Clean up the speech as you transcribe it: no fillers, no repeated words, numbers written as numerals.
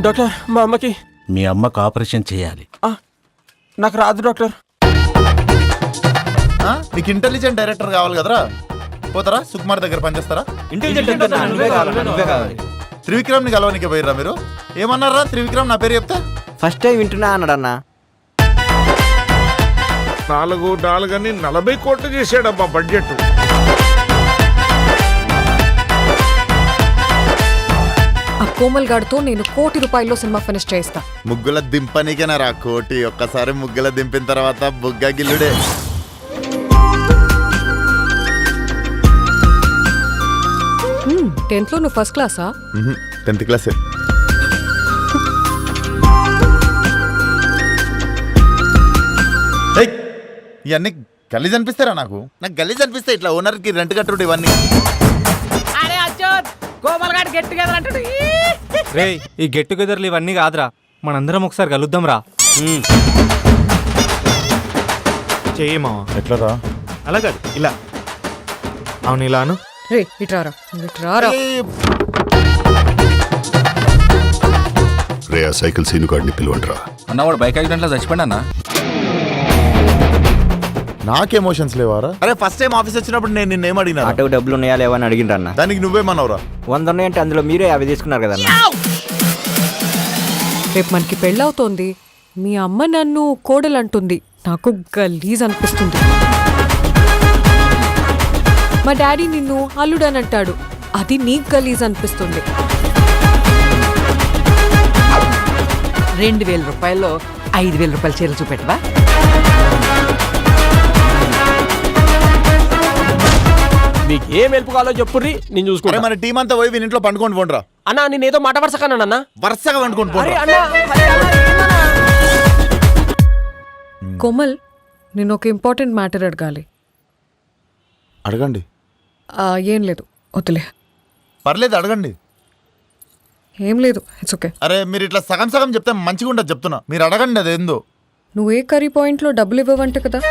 Doctor మా అమ్మకి. మీ అమ్మకు ఆపరేషన్ చేయాలి. నాకు రాదు డాక్టర్. నీకు ఇంటెలిజెంట్ డైరెక్టర్ కావాలి కదరా, పోతారా సుకుమార్ దగ్గర పనిచేస్తారా? త్రివిక్రమ్ ని కలవనికి పోయిర్రా మీరు? ఏమన్నారా త్రివిక్రమ్ నా పేరు చెప్తే? ఫస్ట్ టైం వింటున్నా అన్నాడన్నా. 4 అని 40 కోట్లు చేశాడమ్మా బడ్జెట్. ఆ కోమల్ గాడితో నేను ₹1 కోటి సినిమా ఫినిష్ చేస్తా. ముగ్గుల దింపనికేనా రా కోటి? ఒక్కసారి ముగ్గుల దింపిన తర్వాత బుగ్గ గిల్లుడే. టెన్త్ లో నువ్వు ఫస్ట్ క్లాసా? 10th క్లాసే. ఇవన్నీ గలీజ్ అనిపిస్తారా? నాకు గలీజ్ అనిపిస్తాయి. ఇట్లా ఓనర్కి రెంట్ కట్టుడు ఇవన్నీ. రే ఈ గెట్ టుగెదర్లు ఇవన్నీ కాదురా, మనందరం ఒకసారి కలుద్దాం రా. చేయమా ఎట్లా రా? అలా కాదు, ఇలా. అవును ఇలాను. రే ఇట్రారా ఇట్రారా. రే ఆ సైకిల్ సీను గాడిని పిలువండిరా. అన్న వాడు బైక్ యాక్సిడెంట్ లో చచ్చిపోయినా అన్న. నాకు ఎమోషన్స్ లేవారా? అరే ఫస్ట్ టైం ఆఫీస్ వచ్చినప్పుడు నేను నిన్నేం అడిగినా? ఆటోకి డబ్బులు ఉన్నాయా లేవా అని అడిగిండ్రన్న. దానికి నువ్వేమన్నావురా? 100 ఉన్నాయంటే అందులో మీరే 50 తీసుకున్నారు కదన్నా. రేపు మనకి పెళ్ళవుతోంది, మీ అమ్మ నన్ను కోడలంటుంది, నాకు గలీజ్ అనిపిస్తుంది. మా డాడీ నిన్ను అల్లుడని అంటాడు, అది నీకు గలీజ్ అనిపిస్తుంది. 2000 రూపాయల్లో 5000 రూపాయల చీరలు చూపెట్టవా? మీకు ఏం హెల్ప్ కావాలో చెప్పుర్రి, నేను చూసుకుంటా. మన టీం అంతా పోయి వీని ఇంట్లో పండుకొని పోండ్రా. అన్నా నేనేదో మాట వరుసకన్నా అన్న. వరుసగా పండుకొని పోండి. కోమల్, నేను ఒక ఇంపార్టెంట్ మ్యాటర్ అడగాలి. అడగండి. ఏం లేదు, వద్దులే. పర్లేదు అడగండి. ఏం లేదు, ఇట్స్ ఓకే. అరే మీరు ఇట్లా సగం సగం చెప్తే మంచిగా ఉండదు చెప్తున్నా. మీరు అడగండి అదేందో. నువ్వు ఏ కర్రీ పాయింట్లో డబ్బులు ఇవ్వవంట కదా?